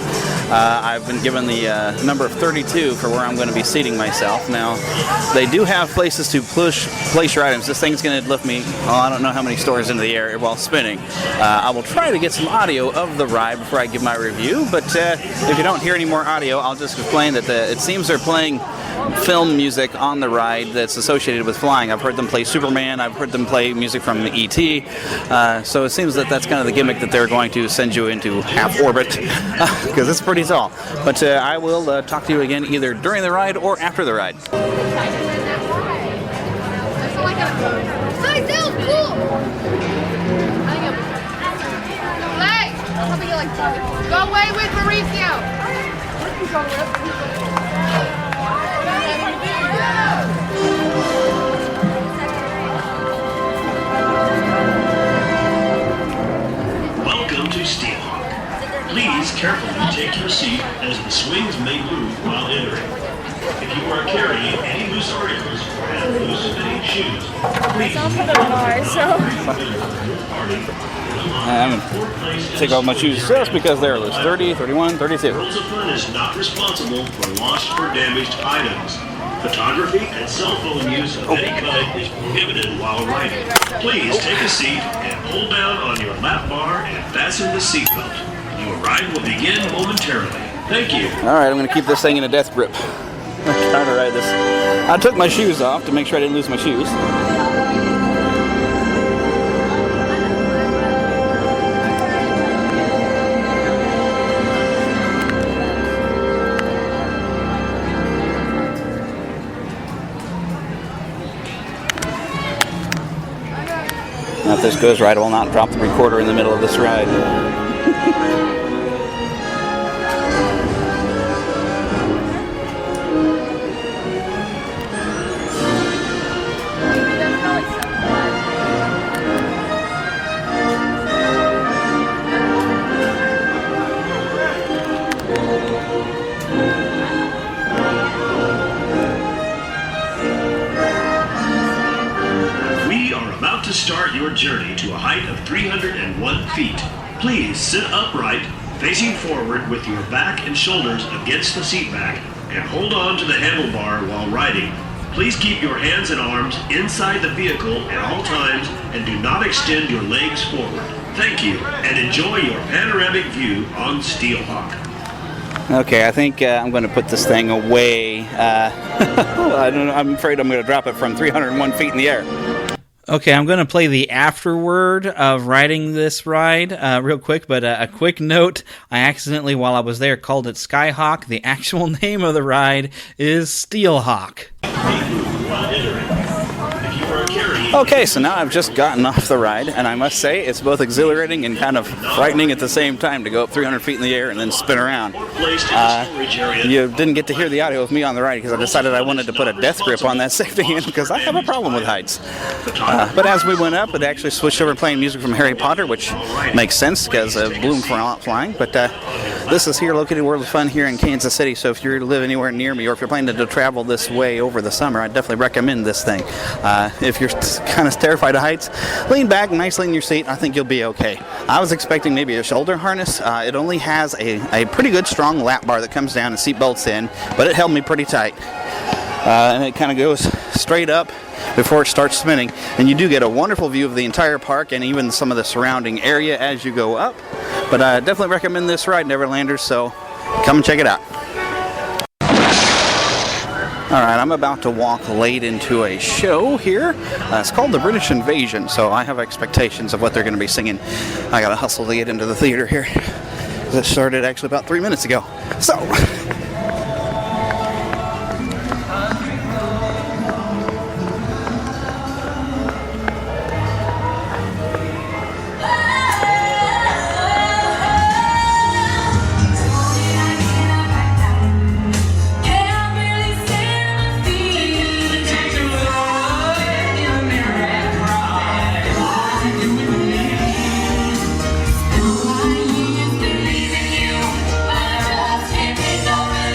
I've been given the number of 32 for where I'm going to be seating myself. Now, they do have places to place your items. This thing's going to lift me, I don't know how many stories into the air while spinning. I will try to get some audio of the ride before I give my review, but if you don't hear any more audio, I'll just explain that it seems they're playing film music on the ride that's associated with flying. I've heard them play Superman, I've heard them play music from E.T., so it seems that that's kind of the gimmick that they're going to send you into half orbit, because it's pretty tall. But I will talk to you again either during the ride or after the ride. Go away with Mauricio! Welcome to Steelhawk. Please carefully take your seat as the swings may move while entering. If you are carrying any loose articles or have loose-fitting shoes, please I'm going to take off my shoes just because they're loose. 30, 31, 32. Worlds of Fun is not responsible for lost or damaged items. Photography and cell phone use of any kind is prohibited while riding. Please take a seat and hold down on your lap bar and fasten the seatbelt. Your ride will begin momentarily. Thank you. All right, I'm going to keep this thing in a death grip. I'm trying to ride this. I took my shoes off to make sure I didn't lose my shoes. Now, if this goes right, I will not drop the recorder in the middle of this ride. To start your journey to a height of 301 feet. Please sit upright, facing forward with your back and shoulders against the seat back, and hold on to the handlebar while riding. Please keep your hands and arms inside the vehicle at all times and do not extend your legs forward. Thank you, and enjoy your panoramic view on Steelhawk. Okay, I think I'm going to put this thing away. I don't know, I'm afraid I'm going to drop it from 301 feet in the air. Okay, I'm going to play the afterword of riding this ride real quick, but a quick note, I accidentally, while I was there, called it Skyhawk. The actual name of the ride is Steelhawk. Okay, so now I've just gotten off the ride, and I must say it's both exhilarating and kind of frightening at the same time to go up 300 feet in the air and then spin around. You didn't get to hear the audio of me on the ride because I decided I wanted to put a death grip on that safety hand because I have a problem with heights. But as we went up, it actually switched over playing music from Harry Potter, which makes sense because of Bloom flying. But this is here located at World of Fun here in Kansas City, so if you live anywhere near me or if you're planning to travel this way over the summer, I'd definitely recommend this thing. If you're kind of terrified of heights, lean back nicely in your seat. I think you'll be okay. I was expecting maybe a shoulder harness. It only has a pretty good strong lap bar that comes down and seat belts in, but it held me pretty tight. And it kind of goes straight up before it starts spinning. And you do get a wonderful view of the entire park and even some of the surrounding area as you go up. But I definitely recommend this ride, Neverlanders, so come and check it out. Alright, I'm about to walk late into a show here. It's called The British Invasion, so I have expectations of what they're going to be singing. I gotta hustle to get into the theater here. It started actually about 3 minutes ago. So... Believe in you, but just if it's over.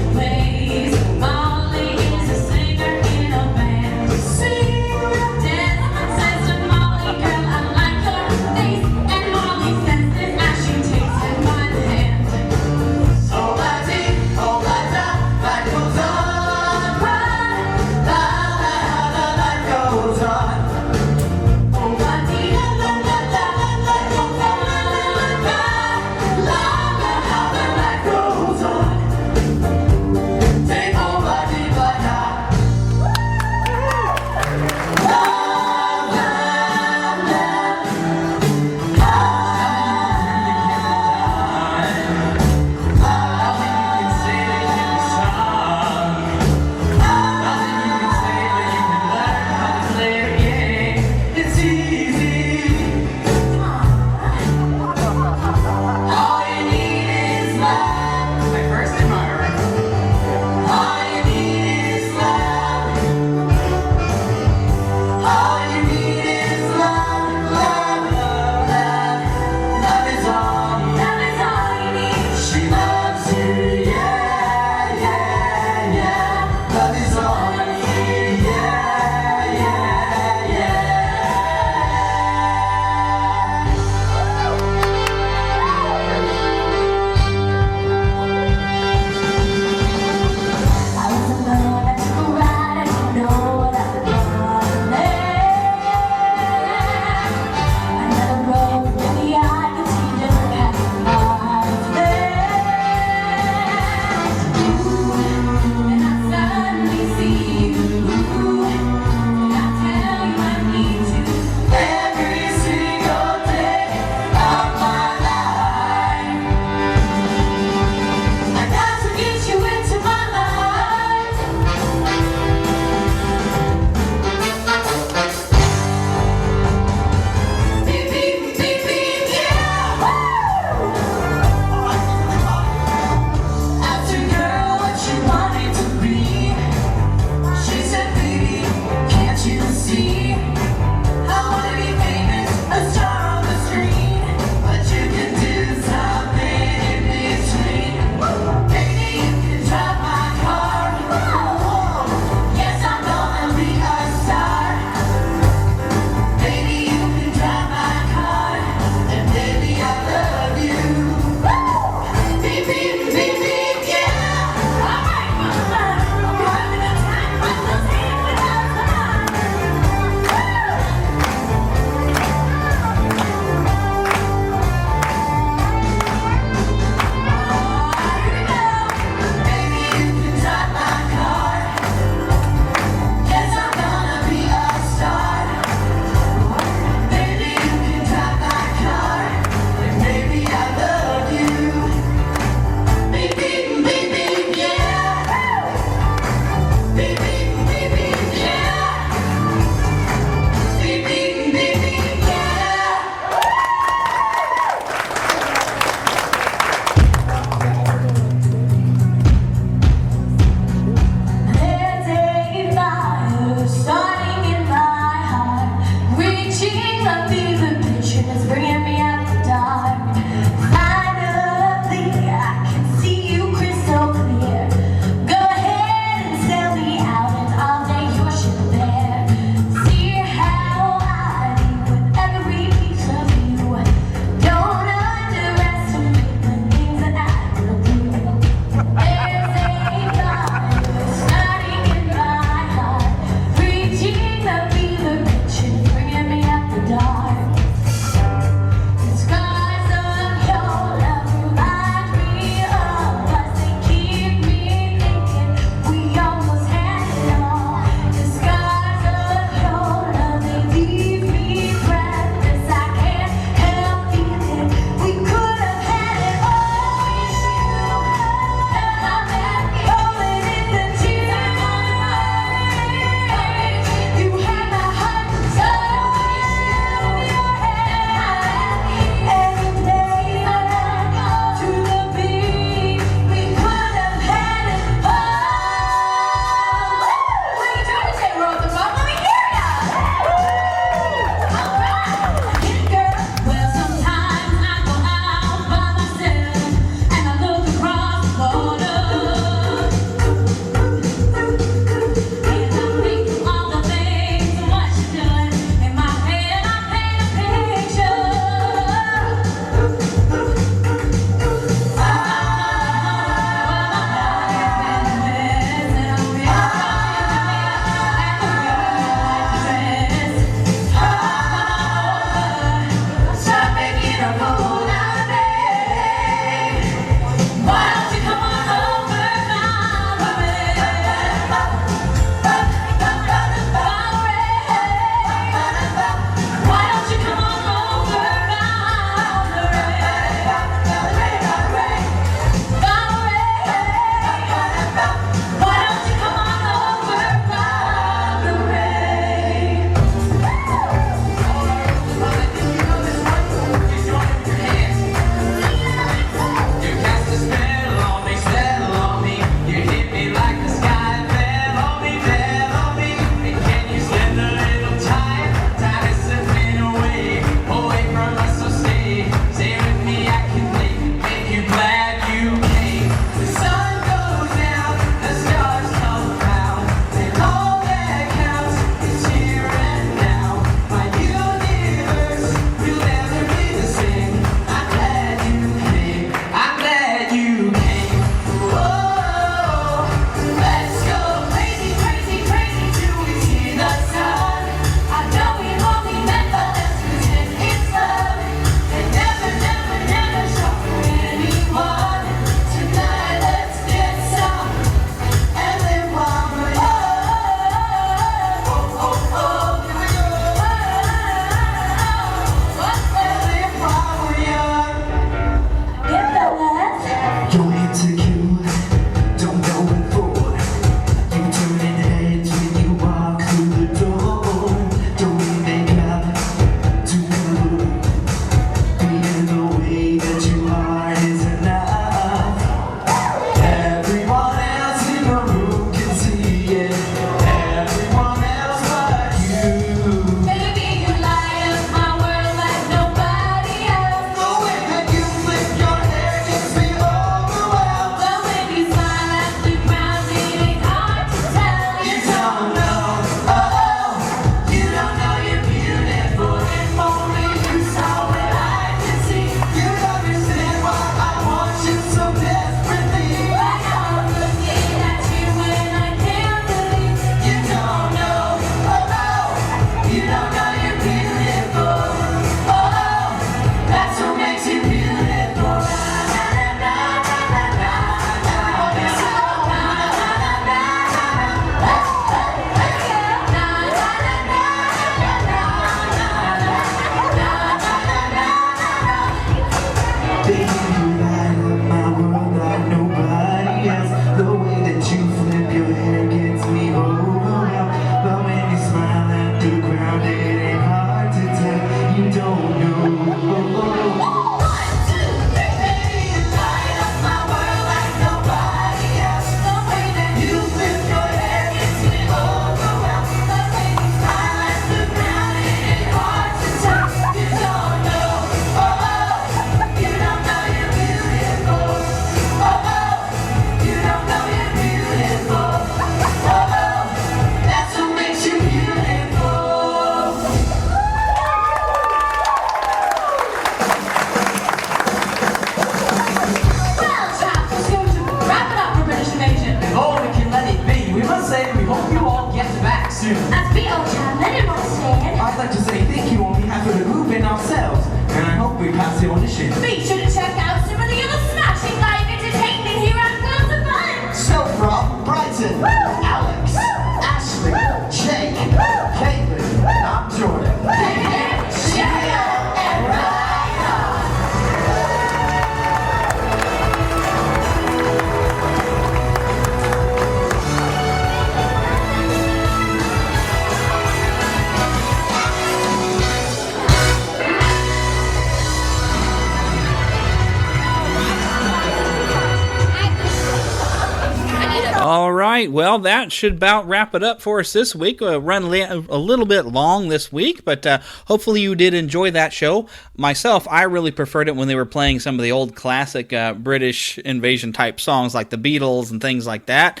All right, well, that should about wrap it up for us this week. Run a little bit long this week, but hopefully you did enjoy that show. Myself, I really preferred it when they were playing some of the old classic British invasion-type songs like the Beatles and things like that.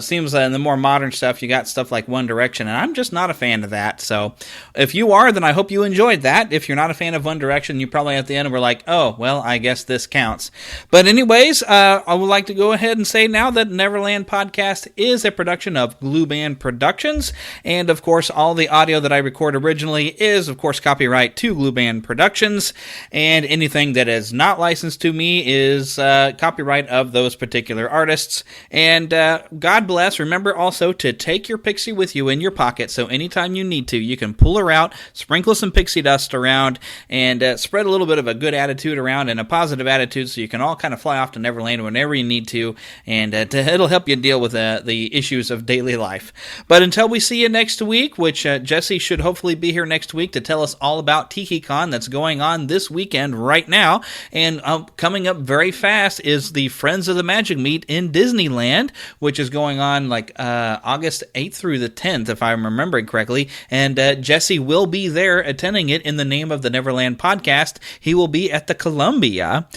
Seems in the more modern stuff, you got stuff like One Direction, and I'm just not a fan of that. So if you are, then I hope you enjoyed that. If you're not a fan of One Direction, you probably at the end were like, oh, well, I guess this counts. But anyways, I would like to go ahead and say now that Neverland Podcast is a production of Glue Band Productions, and of course all the audio that I record originally is of course copyright to Glue Band Productions, and anything that is not licensed to me is copyright of those particular artists. And God bless, remember also to take your pixie with you in your pocket, so anytime you need to, you can pull her out, sprinkle some pixie dust around, and spread a little bit of a good attitude around and a positive attitude, so you can all kind of fly off to Neverland whenever you need to, and it'll help you deal with the issues of daily life. But until we see you next week, which Jesse should hopefully be here next week to tell us all about TikiCon that's going on this weekend right now, and coming up very fast is the Friends of the Magic Meet in Disneyland, which is going on like August 8th through the 10th, if I'm remembering correctly, and Jesse will be there attending it in the name of the Neverland Podcast. He will be at the Columbia,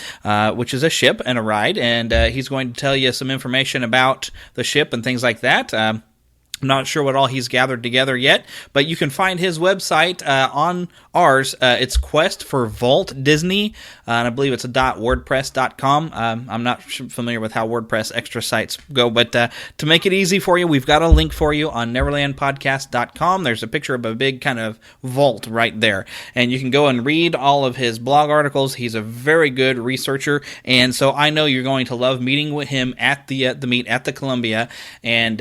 which is a ship and a ride, and he's going to tell you some information about the ship and things like that. I'm not sure what all he's gathered together yet, but you can find his website on ours. It's Quest for Vault Disney, and I believe it's .wordpress.com. I'm not familiar with how WordPress extra sites go, but to make it easy for you, we've got a link for you on neverlandpodcast.com. There's a picture of a big kind of vault right there, and you can go and read all of his blog articles. He's a very good researcher, and so I know you're going to love meeting with him at the meet at the Columbia, and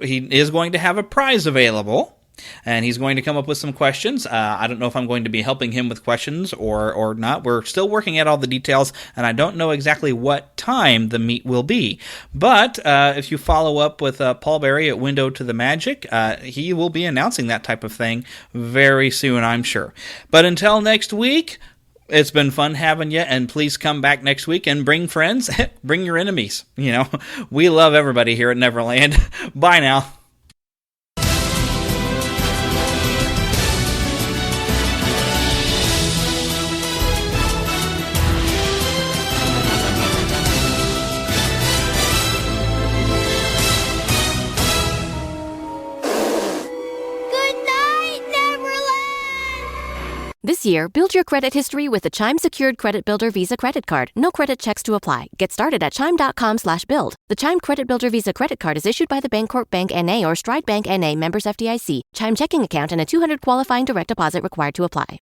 he is going to have a prize available. and he's going to come up with some questions. I don't know if I'm going to be helping him with questions or not. We're still working out all the details, and I don't know exactly what time the meet will be. But if you follow up with Paul Berry at Window to the Magic, he will be announcing that type of thing very soon, I'm sure. But until next week, it's been fun having you, and please come back next week and bring friends, bring your enemies. We love everybody here at Neverland. Bye now. This year, build your credit history with the Chime Secured Credit Builder Visa Credit Card. No credit checks to apply. Get started at chime.com/build. The Chime Credit Builder Visa Credit Card is issued by the Bancorp Bank N.A. or Stride Bank N.A. members FDIC. Chime checking account and a $200 qualifying direct deposit required to apply.